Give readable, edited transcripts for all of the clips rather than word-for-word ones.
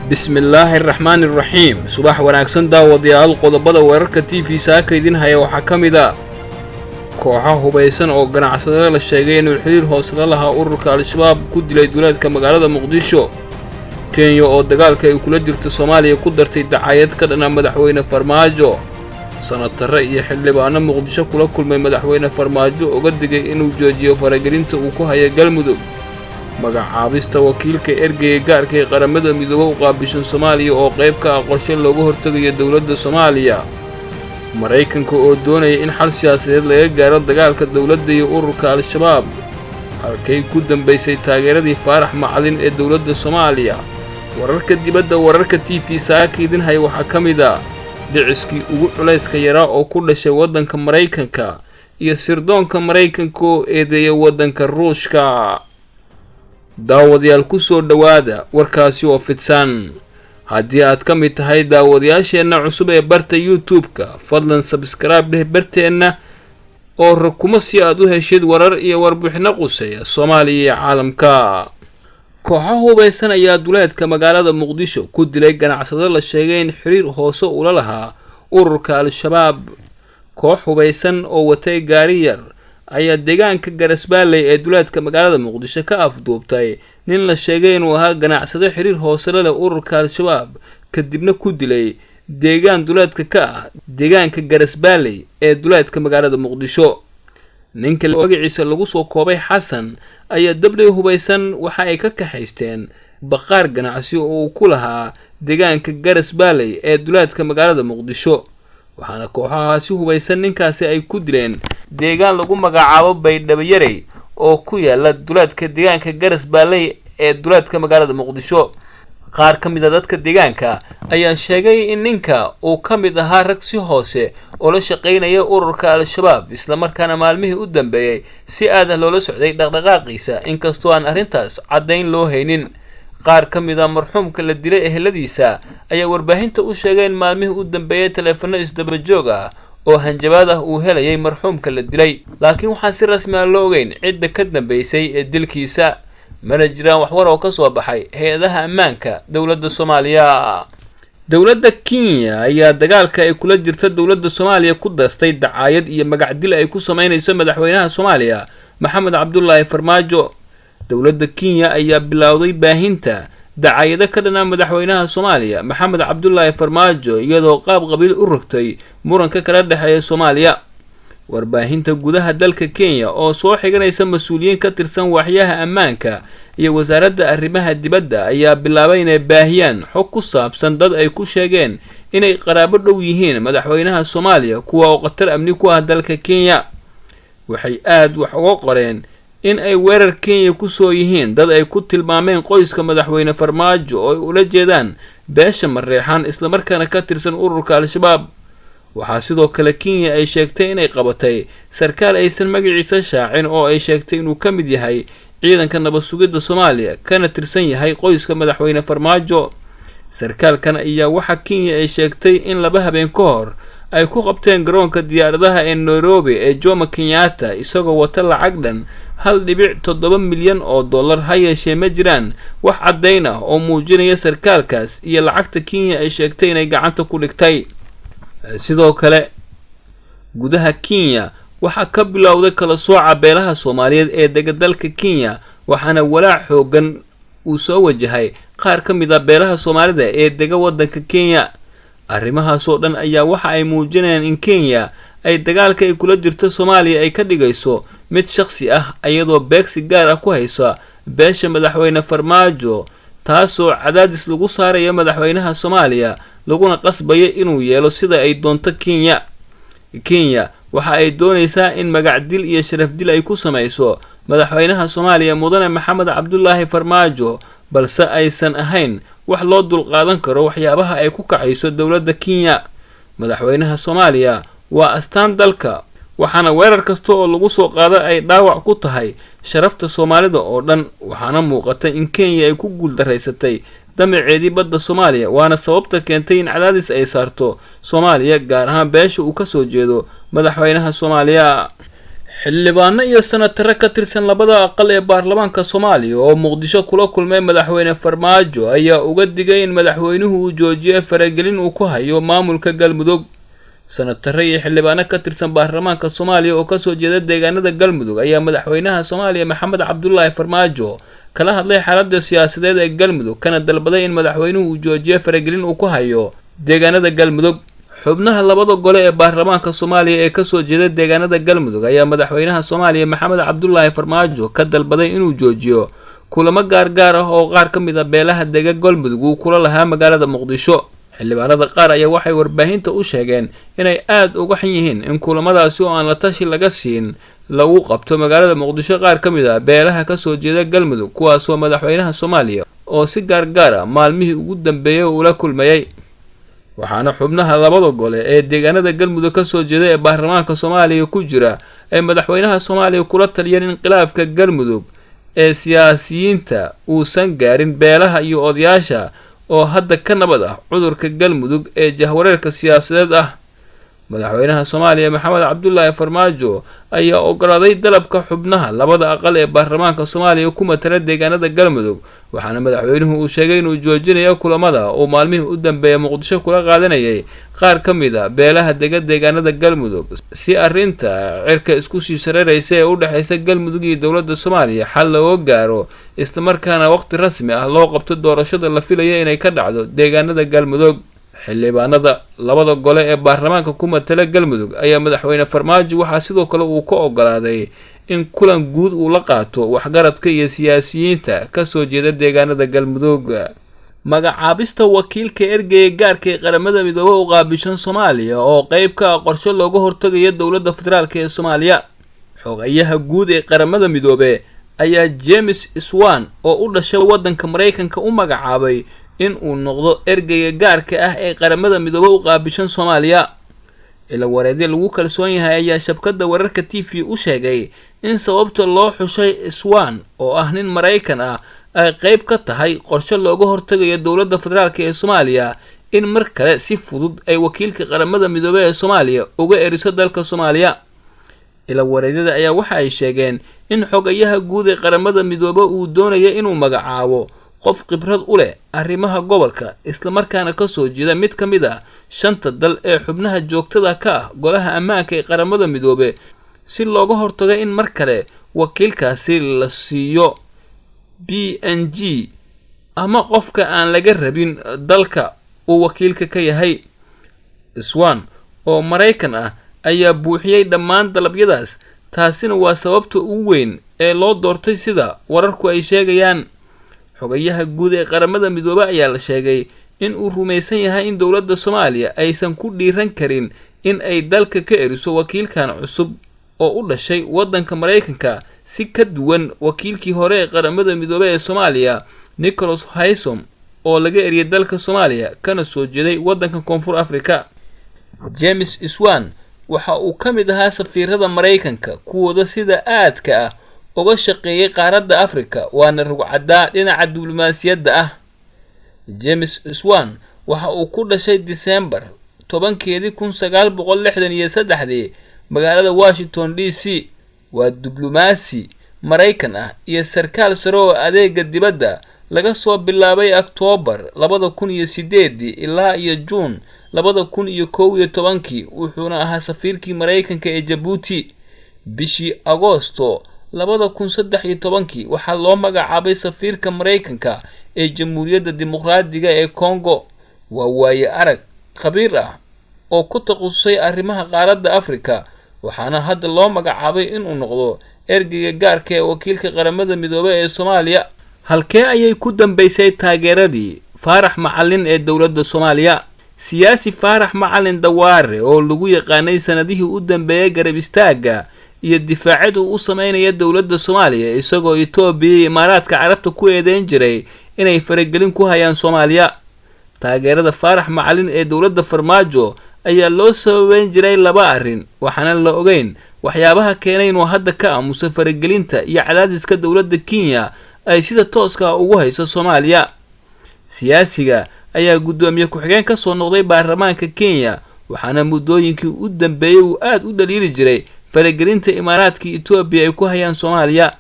bismillaahi raxmaani raxiim subax wanaagsan daawadayaal qodobada wararka TV saaka idin haya waxaa ka mid ah kooxo hubaysan oo ganacsatada la sheegay inuu xiriir hoos la lahaa ururka al-shabaab ku dilay duleedka magaalada muqdisho. Kenya oo dagaalka ay kula jirto Soomaaliya ku dartay dacayad ka dhan ah madaxweyne Farmaajo. Sanatarre iyo xildhibaano muqdisho kula kulmay madaxweyne Farmaajo uga digay inuu joojiyo faragelinta uu ku hayo Galmudug. magacaabista wakiilka ergeyga gaarka ee qaramada midoobay u qaabishan Soomaaliya oo qayb ka ah qorshe looga hortagayo dawladda Soomaaliya. Mareykanka oo doonaya in xal siyaasadeed laga gaaro dagaalka dawladda iyo ururka al-shabaab. halkay ku dambeysay taageeradii Faarax Macalin ee dawladda Soomaaliya. wararka dibadda wararka TV saaka idin hay waxaa ka mid ah dhiciskii ugu culayska yaraa oo ku dhashay waddanka Mareykanka iyo sirdoonka Mareykanka oo eedeeya waddanka Ruushka. daawadayaal ku soo dhawaada warkaasi oo fidsan. haddii aad ka mid tahay daawadayaasheenna cusub ee barta YouTube-ka fadlan subscribe dheh barteenna oo rakuma si aad u heshid warar iyo warbixino quseeya Soomaaliya iyo caalamka. kooxo hubaysan ayaa duleedka magaalada Muqdisho ku dilay ganacsado la sheegay in xiriir hoose ula lahaa ururka al-shabaab. koox hubaysan oo watay gaari yar ayaa deegaanka Garasbaaley ee duleedka magaalada Muqdisho ka afduubtay nin la sheegay inuu ahaa ganacsade xiriir hoose la leh ururka al-shabaab kadibna ku dilay deegaan duleedka ka ah deegaanka Garasbaaley ee duleedka magaalada Muqdisho. ninka magaciisa lagu soo koobay Xasan ayaa dablay hubaysan waxa ay ka kaxaysteen baqaar ganacsi oo uu ku lahaa deegaanka Garasbaaley ee duleedka magaalada Muqdisho. waxaana kooxahaasi hubaysan ninkaasi ay ku dileen deegaan lagu magacaabo Baydhabo-Yarey oo ku yaala duleedka deegaanka Garasbaaley ee duleedka magaalada Muqdisho. qaar ka mid ah dadka deegaanka ayaa sheegay in ninka uu ka mid ahaa rag si hoose oo la shaqeynaya ururka al-shabaab isla markaana maalmihii u dambeeyay si aad ah loola socday dhaqdhaqaaqiisa inkastoo aan arrintaas caddayn loo haynin. qaar ka mid ah marxuumka la dilay eheladiisa ayaa warbaahinta u sheegay in maalmihii u dambeeyay taleefano isdaba joog ah oo hanjabaad ah uu helayay marxuumka la dilay, laakiin waxaan si rasmi ah loo ogeyn cidda ka dambeysay ee dilkiisa. mana jiraan wax war oo ka soo baxay hay-adaha ammaanka dawladda Soomaaliya. dawladda Kenya ayaa dagaalka ay kula jirta dawladda Soomaaliya ku dartay dacayad iyo magac dil ay ku sameynayso madaxweynaha Soomaaliya Maxamed Cabdullaahi Farmaajo. dawladda Kenya ayaa bilowday baahinta dacayado ka dhan ah madaxweynaha Soomaaliya Maxamed Cabdullaahi Farmaajo iyadoo qaab qabiil u rogtay muranka kala dhaxeeya Soomaaliya. warbaahinta gudaha dalka Kenya oo soo xiganaysa mas'uuliyiin ka tirsan waaxyaha ammaanka iyo wasaaradda arrimaha dibadda ayaa bilaabay inay baahiyaan xog ku saabsan dad ay ku sheegeen inay qaraabo dhow yihiin madaxweynaha Soomaaliya kuwa oo khatar amni ku ah dalka Kenya. waxay aad wax uga qoreen in ay weerar Kenya ku soo yihiin dad ay ku tilmaameen qoyska madaxweyne Farmaajo oo ay ula jeedaan beesha Mareexaan isla markaana ka tirsan ururka al-shabaab. waxaa sidoo kale Kenya ay sheegtay inay qabatay sarkaal aysan magaciisa shaacin oo ay sheegtay inuu ka mid yahay ciidanka nabad sugidda Soomaaliya kana tirsan yahay qoyska madaxweyne Farmaajo. sarkaalkan ayaa waxa Kenya ay sheegtay in laba habeen ka hor ay ku qabteen garoonka diyaaradaha ee Nairobi ee Jomo Kenyatta isagoo wata lacag dhan 1.7 milyan oo dollar. ha yeeshee ma jiraan wax caddayn ah oo muujinaya sarkaalkaas iyo lacagta Kenya ay sheegtay inay gacanta ku dhigtay. sidoo kale gudaha Kenya waxaa ka bilowday kala sooca beelaha Soomaaliyeed ee dalka Kenya waxaana walaac xoogan uu soo wajahay qaar ka mid ah beelaha Soomaalida ee dega waddanka Kenya. arrimahaas oo dhan ayaa waxa ay muujinayaan in Kenya ay dagaalka ay kula jirto Soomaaliya ay ka dhigayso mid shakhsi ah iyadoo beegsi gaar ah ku haysa beesha madaxweyne Farmaajo taasoo cadaadis lagu saarayo madaxweynaha Soomaaliya laguna qasbayo inuu yeelo sida ay doonto Kenya. waxa ay doonaysaa in magac dil iyo sharaf dil ay ku sameyso madaxweynaha Soomaaliya mudane Maxamed Cabdullaahi Farmaajo balse aysan ahayn wax loo dulqaadan karo waxyaabaha ay ku kacayso dawladda Kenya. madaxweynaha Soomaaliya waa astaan dalka waxaana weerar kasta oo lagu soo qaado ay dhaawac ku tahay sharafta Soomaalida oo dhan. waxaana muuqata in Kenya ay ku guuldareysatay damaceedii badda Soomaaliya waana sababta keentay in cadaadis ay saarto Soomaaliya gaar ahaan beesha uu ka soo jeedo madaxweynaha Soomaaliya. xildhibaano iyo senataro ka tirsan labada aqal ee baarlamaanka Soomaaliya oo Muqdisho kula kulmay madaxweyne Farmaajo ayaa uga digay in madaxweynuhu uu joojiyo faragelin uu ku hayo maamulka Galmudug. Senataro iyo xildhibaano ka tirsan baarlamaanka Soomaaliya oo ka soo jeeda deegaanada Galmudug ayaa madaxweynaha Soomaaliya Maxamed Cabdullaahi Farmaajo kala hadlay xaaladda siyaasadeed ee Galmudug kana dalbaday in madaxweynuhu uu joojiyo faragelin uu ku hayo deegaanada Galmudug. xubnaha labada gole ee baarlamaanka Soomaaliya ee ka soo jeeda deegaanada Galmudug ayaa madaxweynaha Soomaaliya Maxamed Cabdullaahi Farmaajo ka dalbaday inuu joojiyo kulamo gaar ah oo qaar ka mid ah beelaha deega Galmudug uu kula lahaa magaalada Muqdisho. xildhibaanada qaar ayaa waxay warbaahinta u sheegeen inay aad uga xun yihiin in kulamadaasi oo aan la tashi laga siin lagu qabto magaalada Muqdisho qaar ka mid ah beelaha ka soo jeeda Galmudug kuwaas oo madaxweynaha Soomaaliya oo si gaar ah maalmihii ugu dambeeyay uu la kulmayay. waxaana xubnaha labada gole ee deegaanada Galmudug ka soo jeeda ee baarlamaanka Soomaaliya ku jira ay madaxweynaha Soomaaliya kula taliyeen in khilaafka Galmudug ee siyaasiyiinta uusan gaarin beelaha iyo odayaasha oo hadda ka nabad ah cudurka Galmudug ee jahwareerka siyaasadeed ah. madaxweynaha Soomaaliya Maxamed Cabdullaahi Farmaajo ayaa ogolaaday dalabka xubnaha labada aqal ee baarlamaanka Soomaaliya ku matala deegaanada Galmudug waxaana madaxweynuhu uu sheegay inuu joojinayo kulamada oo maalmihii u dambeeyay Muqdisho kula qaadanayay qaar ka mid ah beelaha deegaanada Galmudug si arrinta cirka isku sii shareeraysa ee u dhaxaysa Galmudug iyo dowladda Soomaaliya xal loo gaaro isla markaana waqti rasmi ah loo qabto doorashada la filayo inay ka dhacdo deegaanada Galmudug. xildhibaanada labada gole ee baarlamaanka ku matala Galmudug ayaa madaxweyne Farmaajo waxaa sidoo kale uu ka ogolaaday in kulan guud uu la qaato waxgaradka iyo siyaasiyiinta ka soo jeeda deegaanada Galmudug. magacaabista wakiilka ergeyga gaarka ee qaramada midoobay u qaabishan Soomaaliya oo qayb ka ah qorshe looga hortagayo dowladda federaalka ee Soomaaliya. xogayaha guud ee qaramada midoobay ayaa James Swan oo u dhashay waddanka Mareykanka u magacaabay in uu noqdo ergeyga gaarka ah ee qaramada midoobay u qaabishan Soomaaliya. ila wareedyo lagu kalsoon yahay ayaa shabakada wararka TV u sheegay in sababta loo xushay Swan oo ah nin Mareykan ah ay qayb ka tahay qorshe looga hortagayo dowladda federaalka ee Soomaaliya in mar kale si fudud ay wakiilka qaramada midoobay ee Soomaaliya uga eriso dalka Soomaaliya. ila wareedyada ayaa waxa ay sheegeen in xogayaha guud ee qaramada midoobay uu doonayo inuu magacaabo qof khibrad u leh arrimaha gobolka isla markaana ka soo jeeda mid ka mid ah shanta dal ee xubnaha joogtada ka ah golaha ammaanka ee qaramada midoobay si looga hortago in mar kale wakiilkaasi la siiyo PNG ama qofka aan laga rabin dalka uu wakiilka ka yahay. Swan oo Mareykan ah ayaa buuxiyay dhammaan dalabyadaas taasina waa sababta ugu weyn ee loo doortay sida wararku ay sheegayaan. xogayaha guud ee qaramada midoobay ayaa la sheegay in uu rumaysan yahay in dowladda Soomaaliya aysan ku dhiiran karin in ay dalka ka eriso wakiilkan cusub oo u dhashay waddanka Mareykanka si ka duwan wakiilkii hore ee qaramada midoobay ee Soomaaliya Nicholas Haysom oo laga eriyay dalka Soomaaliya kana soo jeeday waddanka Koonfur Afrika. James Swan waxa uu ka mid ahaa safiirada Mareykanka kuwooda sida aadka ah uga shaqeeyay qaaradda Afrika waana rugcada dhinaca diblomaasiyadda ah. James Swan waxa uu ku dhashay December 10, 1963 magaalada Washington DC. waa diblomaasi Mareykan ah iyo sarkaal sare oo adeega dibadda laga soo bilaabay October 2008 ilaa iyo June 2011 wuxuuna ahaa safiirkii Mareykanka ee Djibouti. bishii Agoosto 2013 waxaa loo magacaabay safiirka Mareykanka ee Jamhuuriyadda Dimuqraadiga ee Congo. waa waaye arag khabiir ah oo ku takhasusay arrimaha qaaradda Afrika waxaana hadda loo magacaabay inuu noqdo ergeyga gaarka ee wakiilka qaramada midoobay ee Soomaaliya. halkee ayay ku dambeysay taageeradii Faarax Macalin ee dowladda Soomaaliya? siyaasi Faarax Macalin Dawaare oo lagu yaqaanay sanadihii u dambeeyay garab istaaga iyo difaacada uu sameynaya dowladda Soomaaliya isagoo Itoobiya iyo Imaaraadka Carabta ku eedeyn jiray inay faragelin ku hayaan Soomaaliya. taageerada Faarax Macalin ee dowladda Farmaajo ayaa loo sababeyn jiray laba arrin waxaana la ogeyn waxyaabaha keenay inuu hadda ka aamuso faragelinta iyo cadaadiska dowladda Kenya ay sida tooska ugu hayso Soomaaliya. siyaasiga ayaa gudoomiye ku-xigeen ka soo noqday baarlamaanka Kenya waxaana muddooyinkii u dambeeyay uu aad u dhaliili jiray faragelinta imaaraadka Itoobiya ay ku hayaan Soomaaliya.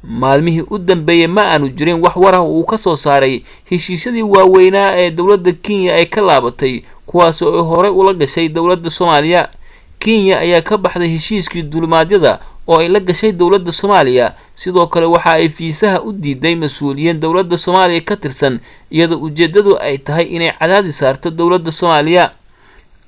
maalmihii u dambeeyay ma aanu jirin wax war ah uu ka soo saaray heshiisyadii waaweynaa ee dawladda Kenya ay ka laabatay kuwaas oo hore ula gashay dawladda Soomaaliya. Kenya ayaa ka baxday heshiiskii dulimaadyada oo ay la gashay dawladda Soomaaliya, sidoo kale waxa ay fiisaha u diiday mas'uuliyiin dawladda Soomaaliya ka tirsan iyadoo ujeedadu ay tahay inay cadaadis saarto dawladda Soomaaliya.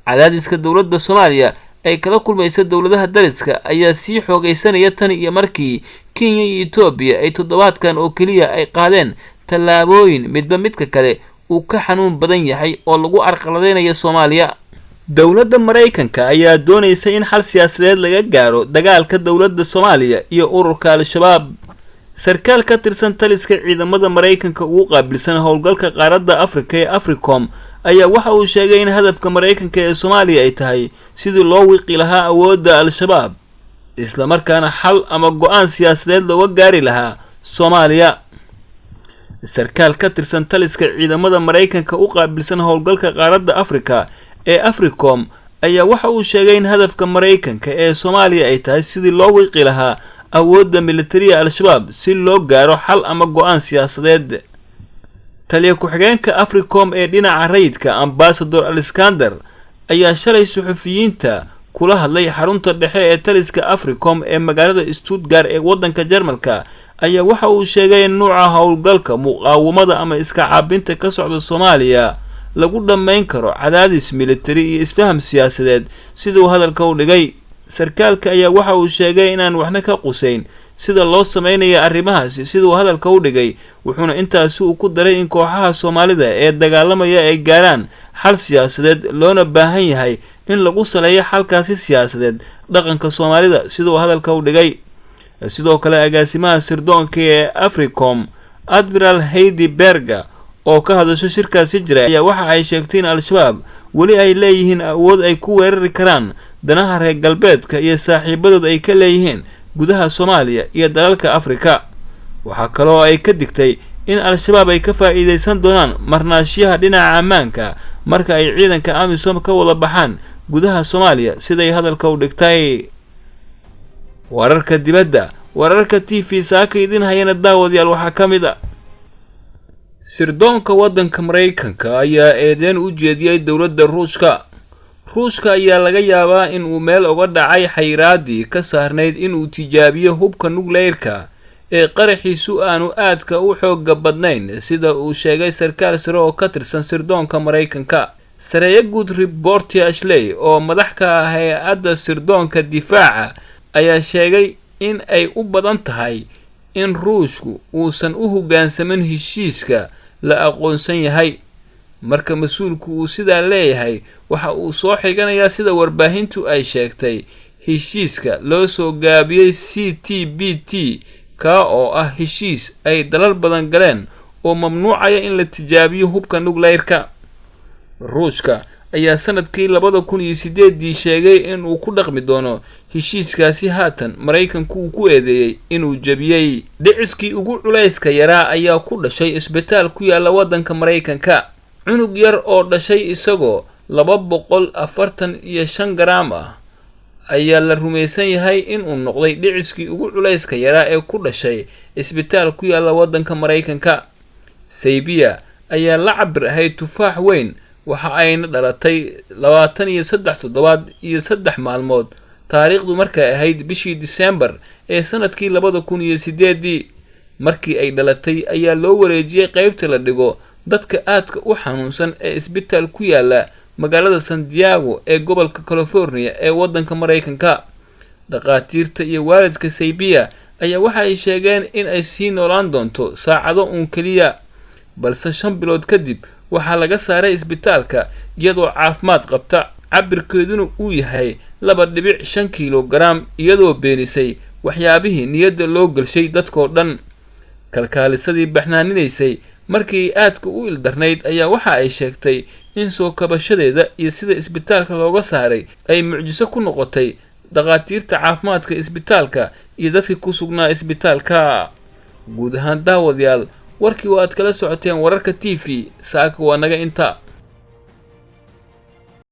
cadaadiska dawladda Soomaaliya ay kala kulmaysa dawladaha dariska ayaa sii xoogaysanaya tan iyo markii Kenya iyo Itoobiya ay toddobaadkan oo kaliya ay qaadeen tallaabooyin midba midka kale uu ka xanuun badan yahay oo lagu arqaladeynayo Soomaaliya. dawladda Mareykanka ayaa doonaysa in xal siyaasadeed laga gaaro dagaalka dawladda Soomaaliya iyo ururka Al-Shabaab. sarkaal ka tirsan taliska ciidamada Mareykanka ugu qaabilsan howlgalka qaaradda Afrika ee AFRICOM ayaa waxa uu sheegay in hadafka Mareykanka ee Soomaaliya ay tahay sidii loo wiqi lahaa awoodda Al-Shabaab, isla markaana xal ama go'aan siyaasadeed looga gaari lahaa Soomaaliya. sarkaal ka tirsan taliska ciidamada Mareykanka u qaabilsan howlgalka qaaradda Afrika ee AFRICOM ayaa waxa uu sheegay in hadafka Mareykanka ee Soomaaliya ay tahay sidii loo wiqi lahaa awoodda militariga Al-Shabaab si loo gaaro xal ama go'aan siyaasadeed. taliya ku-xigeenka AFRICOM ee dhinaca rayidka Ambassador Alexander ayaa shalay suxufiyiinta kula hadlay xarunta dhexe ee taliska AFRICOM ee magaalada Stuttgart ee waddanka Jarmalka ayaa waxa uu sheegay in nooca howlgalka muqaawamada ama iska caabinta ka socda Soomaaliya lagu dhammayn karo cadaadis militari iyo isfaham siyaasadeed sidoo hadalka u dhigay. sarkaalka ayaa waxa uu sheegay inaan waxna ka qusayn sida loo sameeyo arrimahaasi sidoo hadalka u dhigay, wuxuuna intaas uu ku daray in kooxaha Soomaalida ee dagaalamaya ay gaaraan xal siyaasadeed loona baahan yahay in lagu saleeyo xalkaasi siyaasadeed dhaqanka Soomaalida sidoo hadalka u dhigay. sidoo kale agaasimaha sirdoonka ee AFRICOM Admiral Heidi Berger oo ka hadasho shirkaasi jira ayaa waxa ay sheegtay in Al-Shabaab wali ay leeyihiin awood ay ku weerari karaan danaha reer galbeedka iyo saaxiibadood ay ka leeyihiin gudaha Soomaaliya iyo dalalka Afrika. waxa kale oo ay ka digtay in Al-Shabaab ay ka faa'iideysan doonaan marnaashiyaha dhinaca ammaanka marka ay ciidanka AMISOM ka wada baxaan gudaha Soomaaliya siday hadalka u dhigtay. wararka dibadda wararka TV saaka idin hayana daawadayaal waxaa ka mid ah sirdoonka waddanka Mareykanka ayaa eedeyn u jeediyay dawladda Ruushka ayaa laga yaabaa in uu meel uga dhacay xayiraadii ka saarnayd in uu tijaabiyo hubka nukleerka ee qaraxiisu aanu aadka u xoog badnayn sida uu sheegay sarkaal sare oo ka tirsan sirdoonka Mareykanka. sareeyo guud Reporti Ashley oo madax ka ah hay'adda sirdoonka difaaca ayaa sheegay in ay u badan tahay in Ruushku uusan u hoggaansamin heshiiska la aqoonsan yahay. marka mas'uulku uu sidaa leeyahay waxa uu soo xiganayaa sida warbaahintu ay sheegtay heshiiska loo soo gaabiyay CTBT ka oo ah heshiis ay dalal badan galeen oo mamnuucaya in la tijaabiyo hubka nukleerka. Ruushka ayaa sanadkii 2008 sheegay in uu ku dhaqmi doono heshiiskaasi. haatan Mareykanku uu ku eedeeyay inuu jabiyay. dhiciskii ugu culayska yaraa ayaa ku dhashay isbitaal ku yaala waddanka Mareykanka. cunug yar oo dhashay isagoo 245 garaam ah ayaa la rumaysan yahay in uu noqday dhiciskii ugu culayska yaraa ee ku dhashay isbitaal ku yaala waddanka Mareykanka. Saybiya ayaa la cabir ahayd tufaax weyn waxa ayna dhalatay 23 toddobaad iyo 3 maalmood taariikhdu markay ahayd bishii December ee sanadkii 2008. markii ay dhalatay ayaa loo wareejiyay qaybta la dhigo dadka aadka u xanuunsan ee isbitaal ku yaala magaalada San Diego ee gobolka California ee waddanka Mareykanka. dhaqaatiirta iyo waalidka Saybiya ayaa waxa ay sheegeen in ay sii noolaan doonto saacado uun kaliya, balse 5 bilood kadib waxaa laga saaray isbitaalka iyadoo caafimaad qabta. cabirkeeduna uu yahay 2.5 kilogram iyadoo beenisay waxyaabihii niyadda loo galshay dadkoo dhan. kalkaalisadii baxnaaninaysay markii aadka u ildarnayd ayaa waxa ay sheegtay in soo kabashadeeda iyo sida isbitaalka looga saaray ay mucjiso ku noqotay dhaqaatiirta caafimaadka isbitaalka iyo dadkii ku sugnaa isbitaalka. guud ahaan daawadayaal warkii oo aad kala socoteen wararka TV saaka waa naga inta.